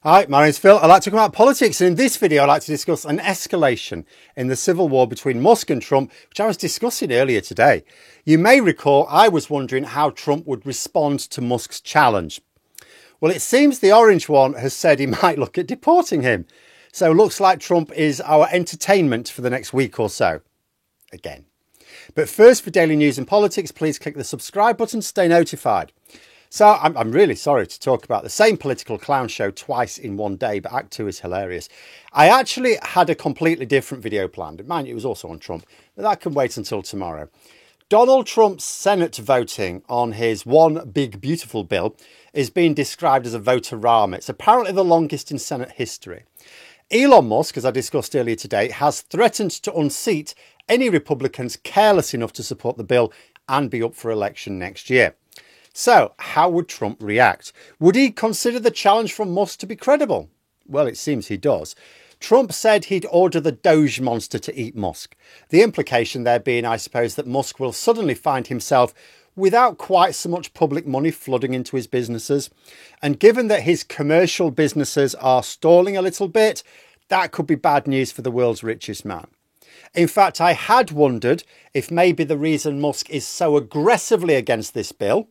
Hi, my name's Phil. I'd like to talk about politics, and in this video I'd like to discuss an escalation in the civil war between Musk and Trump, which I was discussing earlier today. You may recall I was wondering how Trump would respond to Musk's challenge. Well, it seems the orange one has said he might look at deporting him. So looks like Trump is our entertainment for the next week or so. Again. But first, for daily news and politics, please click the subscribe button to stay notified. So I'm really sorry to talk about the same political clown show twice in one day, but Act 2 is hilarious. I actually had a completely different video planned. Mind you, it was also on Trump, but that can wait until tomorrow. Donald Trump's Senate voting on his One Big Beautiful bill is being described as a vote-a-rama. It's apparently the longest in Senate history. Elon Musk, as I discussed earlier today, has threatened to unseat any Republicans careless enough to support the bill and be up for election next year. So, how would Trump react? Would he consider the challenge from Musk to be credible? Well, it seems he does. Trump said he'd order the Doge monster to eat Musk. The implication there being, I suppose, that Musk will suddenly find himself without quite so much public money flooding into his businesses. And given that his commercial businesses are stalling a little bit, that could be bad news for the world's richest man. In fact, I had wondered if maybe the reason Musk is so aggressively against this bill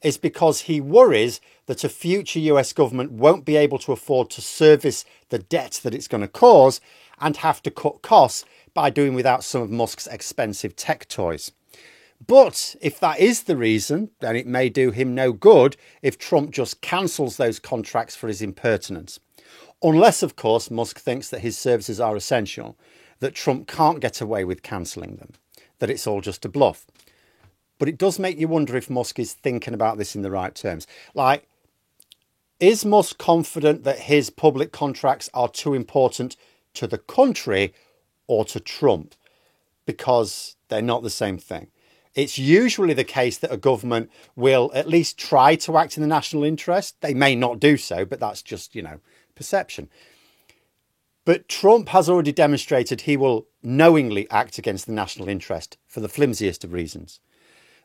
is because he worries that a future US government won't be able to afford to service the debt that it's going to cause and have to cut costs by doing without some of Musk's expensive tech toys. But if that is the reason, then it may do him no good if Trump just cancels those contracts for his impertinence. Unless, of course, Musk thinks that his services are essential, that Trump can't get away with cancelling them, that it's all just a bluff. But it does make you wonder if Musk is thinking about this in the right terms. Like, is Musk confident that his public contracts are too important to the country or to Trump? Because they're not the same thing. It's usually the case that a government will at least try to act in the national interest. They may not do so, but that's just, perception. But Trump has already demonstrated he will knowingly act against the national interest for the flimsiest of reasons.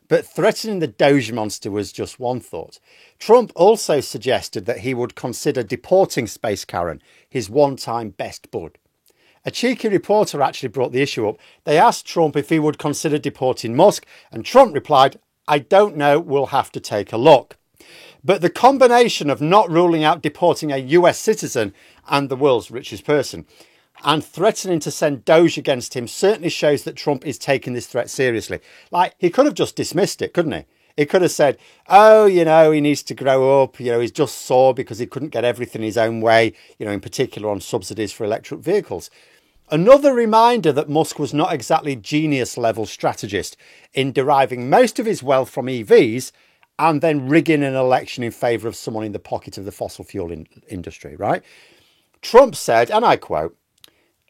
But threatening the Doge monster was just one thought. Trump also suggested that he would consider deporting Space Karen, his one-time best bud. A cheeky reporter actually brought the issue up. They asked Trump if he would consider deporting Musk, and Trump replied, "I don't know, we'll have to take a look." But the combination of not ruling out deporting a US citizen and the world's richest person and threatening to send Doge against him certainly shows that Trump is taking this threat seriously. Like, he could have just dismissed it, couldn't he? He could have said, he needs to grow up. He's just sore because he couldn't get everything his own way, in particular on subsidies for electric vehicles. Another reminder that Musk was not exactly genius-level strategist in deriving most of his wealth from EVs and then rigging an election in favour of someone in the pocket of the fossil fuel industry, right? Trump said, and I quote,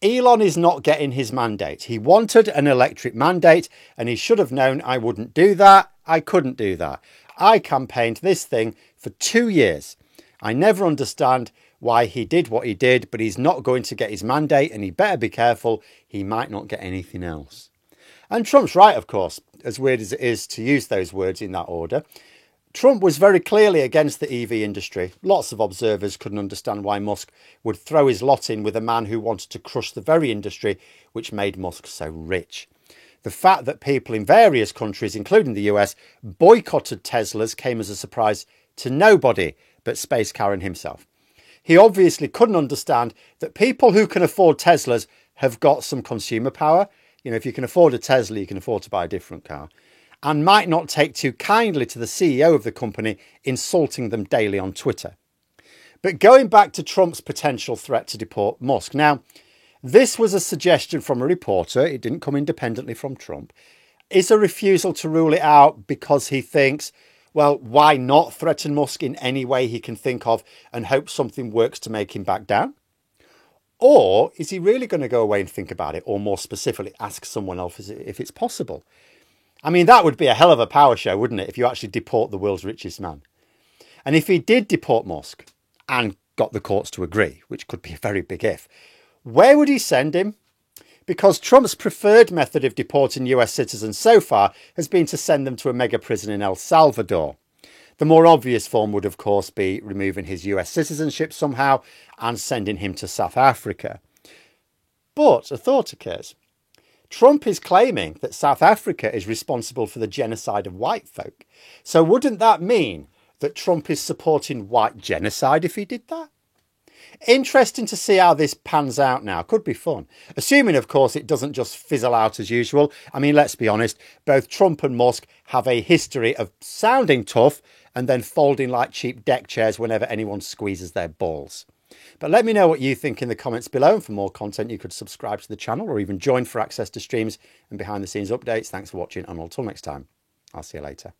"Elon is not getting his mandate. He wanted an electric mandate and he should have known I wouldn't do that. I couldn't do that. I campaigned this thing for 2 years. I never understand why he did what he did, but he's not going to get his mandate and he better be careful. He might not get anything else." And Trump's right, of course, as weird as it is to use those words in that order. Trump was very clearly against the EV industry. Lots of observers couldn't understand why Musk would throw his lot in with a man who wanted to crush the very industry which made Musk so rich. The fact that people in various countries, including the US, boycotted Teslas came as a surprise to nobody but Space Karen himself. He obviously couldn't understand that people who can afford Teslas have got some consumer power. If you can afford a Tesla, you can afford to buy a different car. And might not take too kindly to the CEO of the company insulting them daily on Twitter. But going back to Trump's potential threat to deport Musk. Now, this was a suggestion from a reporter. It didn't come independently from Trump. Is a refusal to rule it out because he thinks, well, why not threaten Musk in any way he can think of and hope something works to make him back down? Or is he really going to go away and think about it, or more specifically, ask someone else if it's possible? I mean, that would be a hell of a power show, wouldn't it, if you actually deport the world's richest man? And if he did deport Musk and got the courts to agree, which could be a very big if, where would he send him? Because Trump's preferred method of deporting US citizens so far has been to send them to a mega prison in El Salvador. The more obvious form would, of course, be removing his US citizenship somehow and sending him to South Africa. But a thought occurs. Trump is claiming that South Africa is responsible for the genocide of white folk. So wouldn't that mean that Trump is supporting white genocide if he did that? Interesting to see how this pans out now. Could be fun. Assuming, of course, it doesn't just fizzle out as usual. I mean, let's be honest, both Trump and Musk have a history of sounding tough and then folding like cheap deck chairs whenever anyone squeezes their balls. But let me know what you think in the comments below. And for more content, you could subscribe to the channel or even join for access to streams and behind the scenes updates. Thanks for watching, and until next time, I'll see you later.